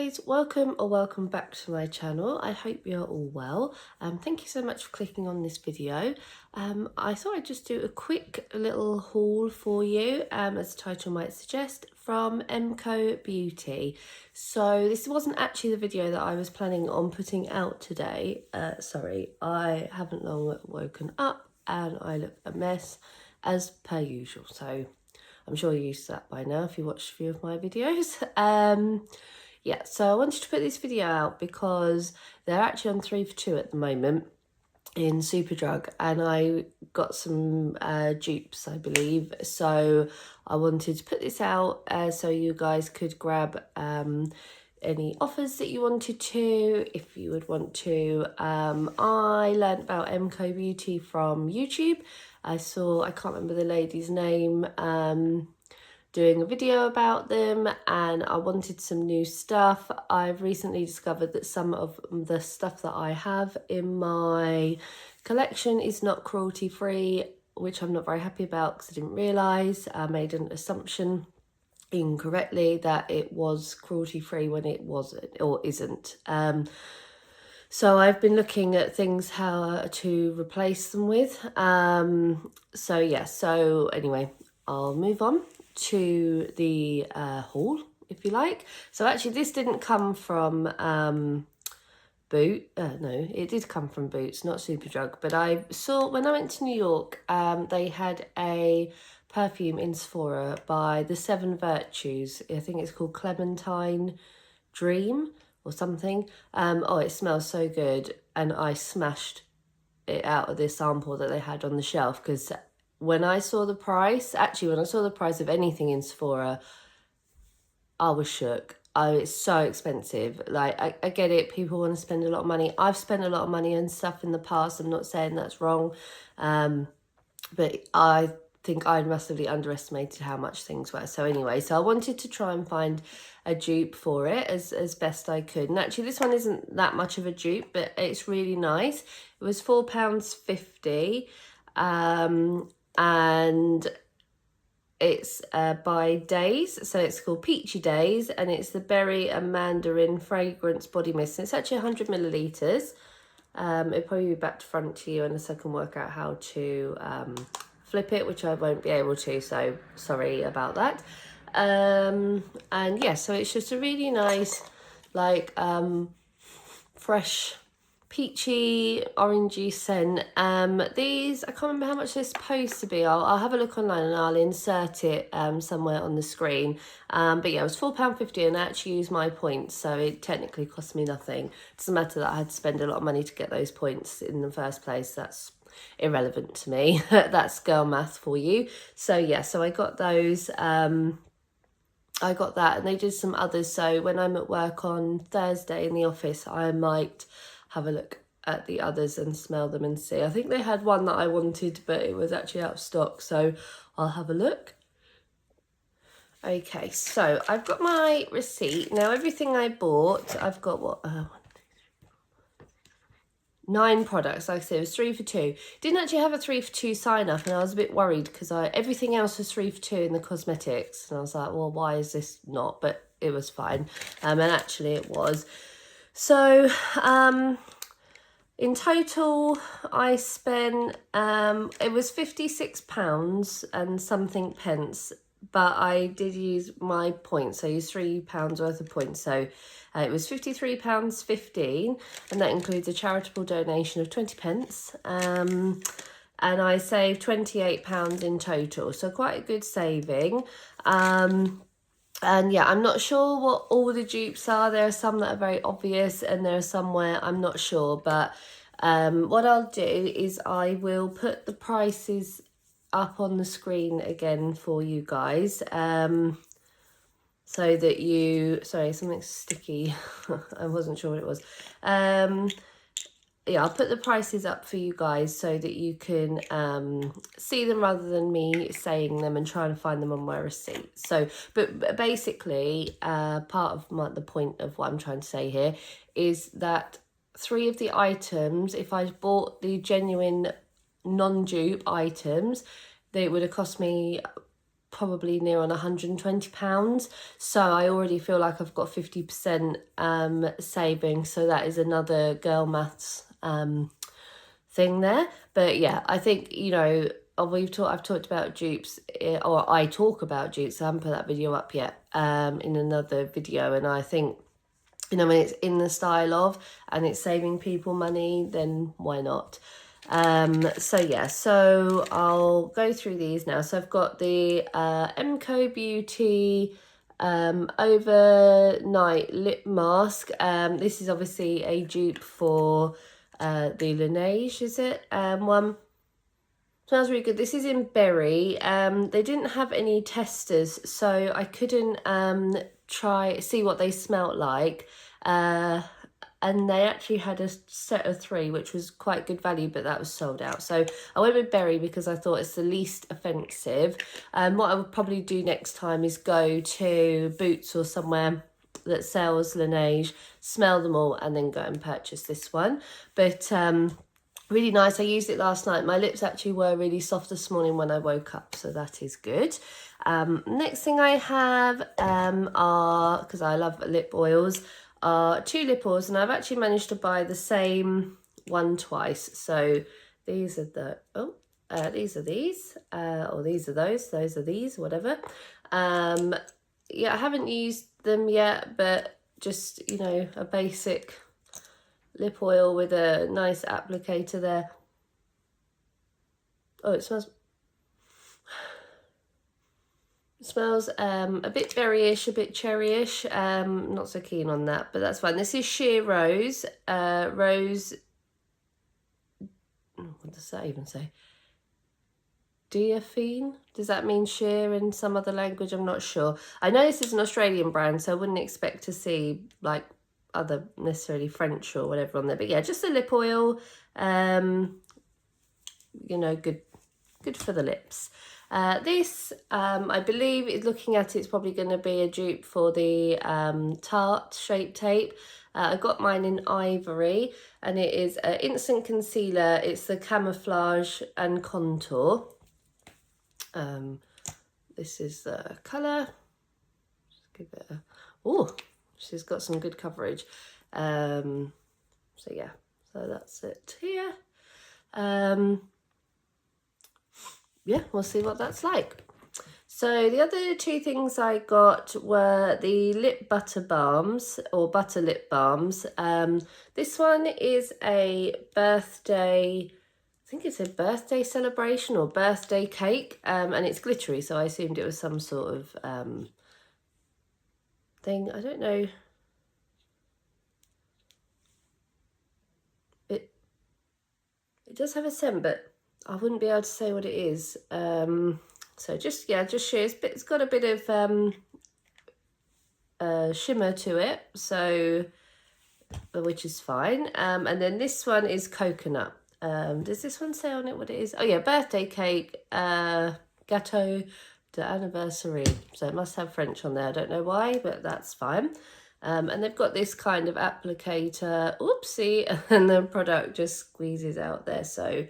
guys, welcome back to my channel. I hope you're all well. Thank you so much for clicking on this video. I thought I'd just do a quick little haul for you, as the title might suggest, from MCoBeauty. So this wasn't actually the video that I was planning on putting out today. Sorry, I haven't long woken up and I look a mess as per usual. So I'm sure you're used to that by now if you watched a few of my videos. Yeah, so I wanted to put this video out because they're actually on 3 for 2 at the moment in Superdrug, and I got some dupes, I believe. So I wanted to put this out so you guys could grab any offers that you wanted to, if you would want to. I learned about MCoBeauty from YouTube. I can't remember the lady's name, doing a video about them, and I wanted some new stuff. I've recently discovered that some of the stuff that I have in my collection is not cruelty free, which I'm not very happy about because I didn't realise. I made an assumption incorrectly that it was cruelty free when it wasn't or isn't. So I've been looking at things how to replace them with. So yeah, so anyway, I'll move on to the haul, if you like. So actually this didn't come from no, it did come from Boots, not Superdrug, but I saw when I went to New York, they had a perfume in Sephora by the 7 Virtues. I think it's called Clementine Dream or something. Oh, it smells so good, and I smashed it out of this sample that they had on the shelf, because when I saw the price, of anything in Sephora, I was shook. It's so expensive. Like, I get it, people want to spend a lot of money. I've spent a lot of money on stuff in the past. I'm not saying that's wrong. But I think I massively underestimated how much things were. So anyway, so I wanted to try and find a dupe for it as best I could. And actually this one isn't that much of a dupe, but it's really nice. It was £4.50. And it's by Days, so it's called Peachy Days, and it's the berry and mandarin fragrance body mist, and it's actually 100 millilitres. It'll probably be back to front to you unless I can work out how to flip it, which I won't be able to, so sorry about that. And yeah, so it's just a really nice, like, fresh peachy orangey scent. These, I can't remember how much they're supposed to be. I'll have a look online and I'll insert it somewhere on the screen. But yeah, it was £4.50 and I actually used my points, so it technically cost me nothing. It doesn't matter that I had to spend a lot of money to get those points in the first place. That's irrelevant to me. That's girl math for you. So yeah, so I got those. I got that, and they did some others. So when I'm at work on Thursday in the office, I might have a look at the others and smell them and see. I think they had one that I wanted, but it was actually out of stock, so I'll have a look. Okay, so I've got my receipt. Now, everything I bought, I've got what? 9 products. Like I said, it was 3 for 2. Didn't actually have a 3 for 2 sign up, and I was a bit worried because everything else was 3 for 2 in the cosmetics, and I was like, well, why is this not? But it was fine, and actually it was. So in total I spent it was £56 and something pence, but I did use my points. So I used £3 worth of points, so it was £53.15, and that includes a charitable donation of 20 pence. And I saved £28 in total, so quite a good saving. And yeah, I'm not sure what all the dupes are. There are some that are very obvious, and there are some where I'm not sure. But what I'll do is I will put the prices up on the screen again for you guys. So that you... Sorry, something's sticky. I wasn't sure what it was. Yeah, I'll put the prices up for you guys so that you can see them rather than me saying them and trying to find them on my receipt. So, but basically, part of the point of what I'm trying to say here is that 3 of the items, if I bought the genuine non-dupe items, they would have cost me probably near on £120, so I already feel like I've got 50% saving, so that is another girl maths thing there. But yeah, I think, you know, I've talked about dupes, or I talk about dupes. I haven't put that video up yet in another video, and I think, you know, when it's in the style of and it's saving people money, then why not? So yeah, so I'll go through these now. So I've got the MCoBeauty overnight lip mask. This is obviously a dupe for the Laneige, is it? One. Smells really good. This is in berry. They didn't have any testers, so I couldn't see what they smelt like. And they actually had a set of 3, which was quite good value, but that was sold out. So I went with berry because I thought it's the least offensive. What I would probably do next time is go to Boots or somewhere that sells Laneige, smell them all, and then go and purchase this one. But really nice. I used it last night. My lips actually were really soft this morning when I woke up, so that is good. Next thing I have are, because I love lip oils, are 2 lip oils, and I've actually managed to buy the same one twice. So these are these are these, or these are those are these, whatever. Yeah, I haven't used them yet, but just, you know, a basic lip oil with a nice applicator there. Oh, it smells a bit berryish, a bit cherryish. Not so keen on that, but that's fine. This is Sheer Rose. Rose. What does that even say? Diaphene? Does that mean sheer in some other language? I'm not sure. I know this is an Australian brand, so I wouldn't expect to see like other necessarily French or whatever on there. But yeah, just a lip oil. You know, good for the lips. This, I believe, looking at it's probably going to be a dupe for the Tarte Shape Tape. I got mine in ivory, and it is an instant concealer. It's the camouflage and contour. This is the colour. Just give it a... Oh, she's got some good coverage. So yeah, so that's it here. Yeah, we'll see what that's like. So the other 2 things I got were the lip butter balms, or butter lip balms. This one is a birthday, I think it's a birthday celebration or birthday cake, and it's glittery, so I assumed it was some sort of thing. I don't know. It does have a scent, but I wouldn't be able to say what it is. So just shares, but it's got a bit of shimmer to it, so which is fine. And then this one is coconut. Does this one say on it what it is? Oh yeah, birthday cake, gâteau d'anniversaire. So it must have French on there. I don't know why, but that's fine. And they've got this kind of applicator. Oopsie, and the product just squeezes out there. So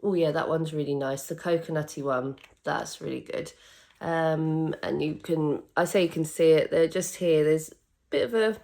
oh yeah, that one's really nice. The coconutty one, that's really good. And you can, I say you can see it, they're just here. There's a bit of a,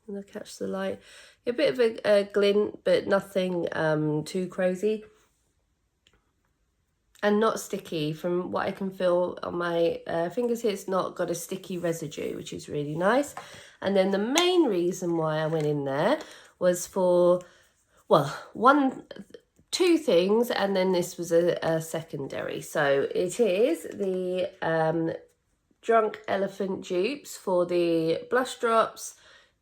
I'm gonna catch the light, a bit of a glint, but nothing too crazy. And not sticky. From what I can feel on my fingers here, it's not got a sticky residue, which is really nice. And then the main reason why I went in there was for, well, 2 things, and then this was a secondary. So it is the Drunk Elephant dupes for the blush drops,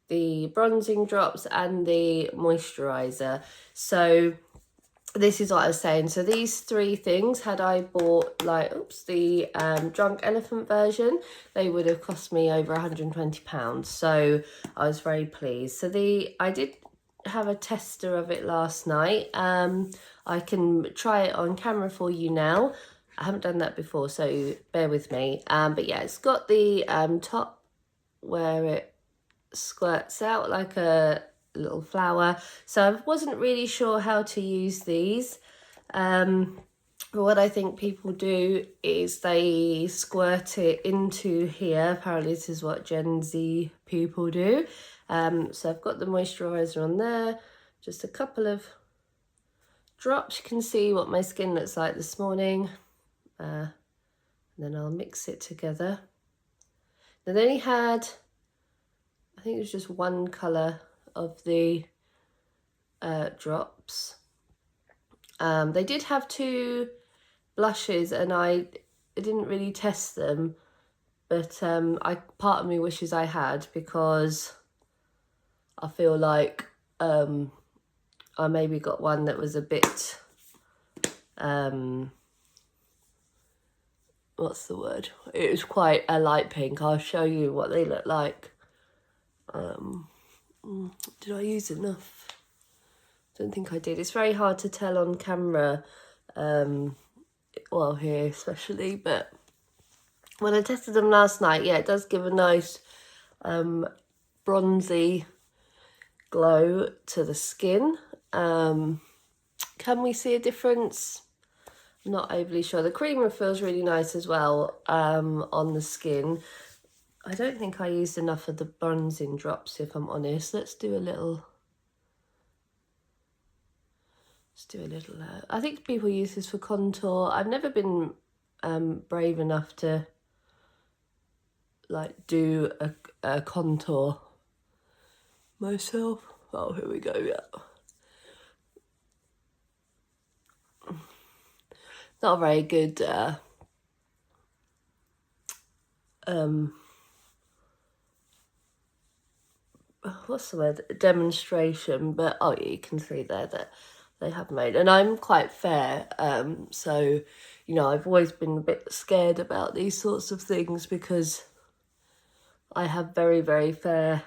the bronzing drops, and the moisturizer. So this is what I was saying. So these 3 things, had I bought like, the Drunk Elephant version, they would have cost me over £120. So I was very pleased. So I did have a tester of it last night. I can try it on camera for you now. I haven't done that before, so bear with me. But yeah, it's got the top where it squirts out like a little flower. So I wasn't really sure how to use these. But what I think people do is they squirt it into here. Apparently this is what Gen Z people do. So I've got the moisturiser on there, just a couple of drops. You can see what my skin looks like this morning. And then I'll mix it together. They only had, I think it was just one colour of the drops. They did have 2 blushes and I didn't really test them, but part of me wishes I had, because I feel like I maybe got one that was a bit what's the word? It was quite a light pink. I'll show you what they look like. Did I use enough? Don't think I did. It's very hard to tell on camera, well, here especially, but when I tested them last night, yeah, it does give a nice bronzy glow to the skin. Can we see a difference? I'm not overly sure. The creamer feels really nice as well on the skin. I don't think I used enough of the bronzing drops, if I'm honest. Let's do a little. I think people use this for contour. I've never been brave enough to like do a contour myself. Oh, here we go. Yeah. Not a very good what's the word, demonstration, but oh yeah, you can see there that they have made, and I'm quite fair, so you know, I've always been a bit scared about these sorts of things because I have very, very fair,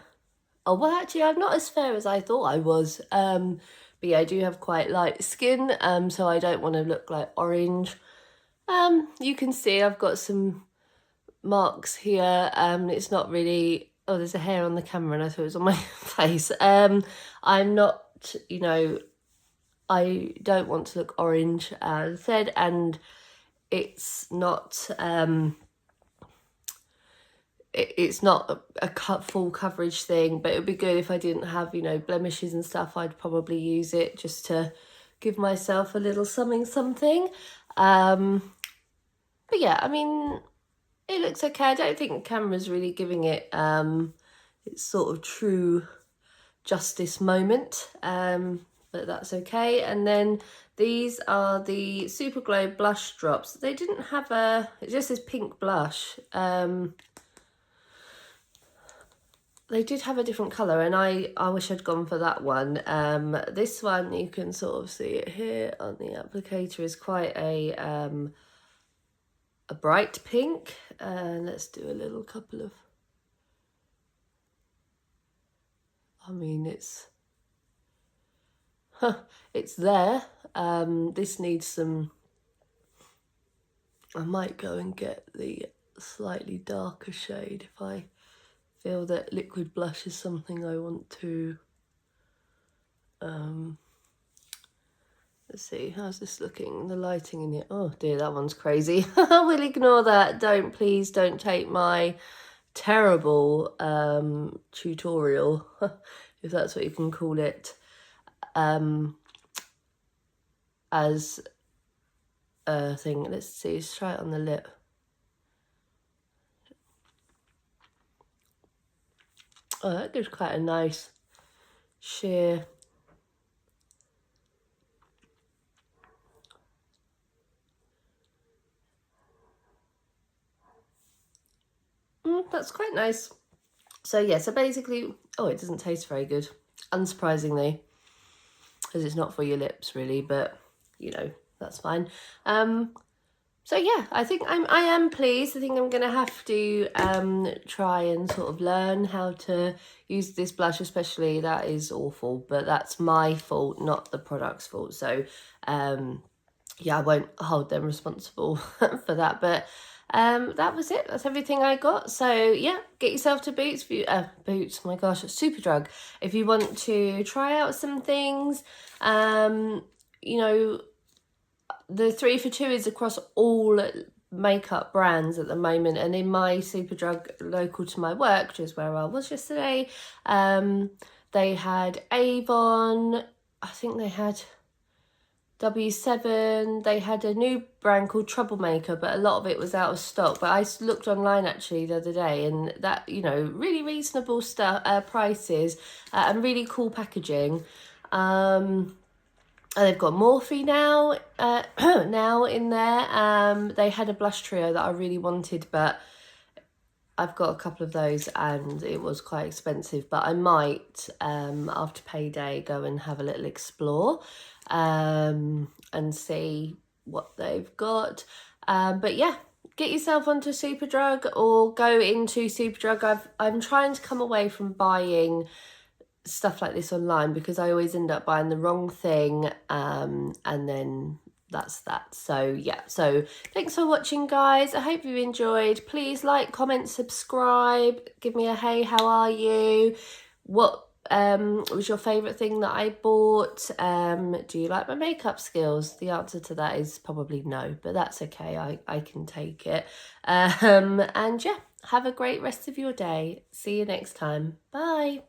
oh well, actually I'm not as fair as I thought I was, but yeah, I do have quite light skin, so I don't want to look like orange. You can see I've got some marks here. It's not really, oh, there's a hair on the camera and I thought it was on my face. I'm not, you know, I don't want to look orange, as I said, and it's not it's not a full coverage thing, but it would be good if I didn't have, you know, blemishes and stuff. I'd probably use it just to give myself a little something. But yeah, I mean, it looks okay. I don't think the camera's really giving it its sort of true justice moment, but that's okay. And then these are the Superglow blush drops. They didn't have it just says pink blush. They did have a different colour, and I wish I'd gone for that one. This one, you can sort of see it here on the applicator, is quite a bright pink. And let's do a little couple of, I mean, it's there. This needs some, I might go and get the slightly darker shade if I feel that liquid blush is something I want to, let's see, how's this looking? The lighting in it, oh dear, that one's crazy. We'll ignore that. Please don't take my terrible tutorial, if that's what you can call it, as a thing. Let's see, let's try it on the lip. Oh, that gives quite a nice sheer that's quite nice. So yeah, so basically, oh, it doesn't taste very good, unsurprisingly, because it's not for your lips really, but you know, that's fine. So yeah, I think I am pleased. I think I'm gonna have to try and sort of learn how to use this blush, especially. That is awful, but that's my fault, not the product's fault. So yeah, I won't hold them responsible for that, but that was it. That's everything I got. So yeah, get yourself to Boots. Boots, oh my gosh, Superdrug. If you want to try out some things, you know, the 3 for 2 is across all makeup brands at the moment, and in my Superdrug local to my work, which is where I was yesterday, they had Avon, I think they had W7, they had a new brand called Troublemaker, but a lot of it was out of stock. But I looked online actually the other day, and that, you know, really reasonable stuff, prices, and really cool packaging. And they've got Morphe now, now in there. They had a blush trio that I really wanted, but I've got a couple of those and it was quite expensive. But I might, after payday, go and have a little explore, and see what they've got. But yeah, get yourself onto Superdrug or go into Superdrug. I'm trying to come away from buying stuff like this online because I always end up buying the wrong thing, and then that's that. So yeah, so thanks for watching, guys. I hope you enjoyed. Please like, comment, subscribe, give me a hey, how are you, what was your favorite thing that I bought, do you like my makeup skills? The answer to that is probably no, but that's okay, I can take it. And yeah, have a great rest of your day. See you next time. Bye.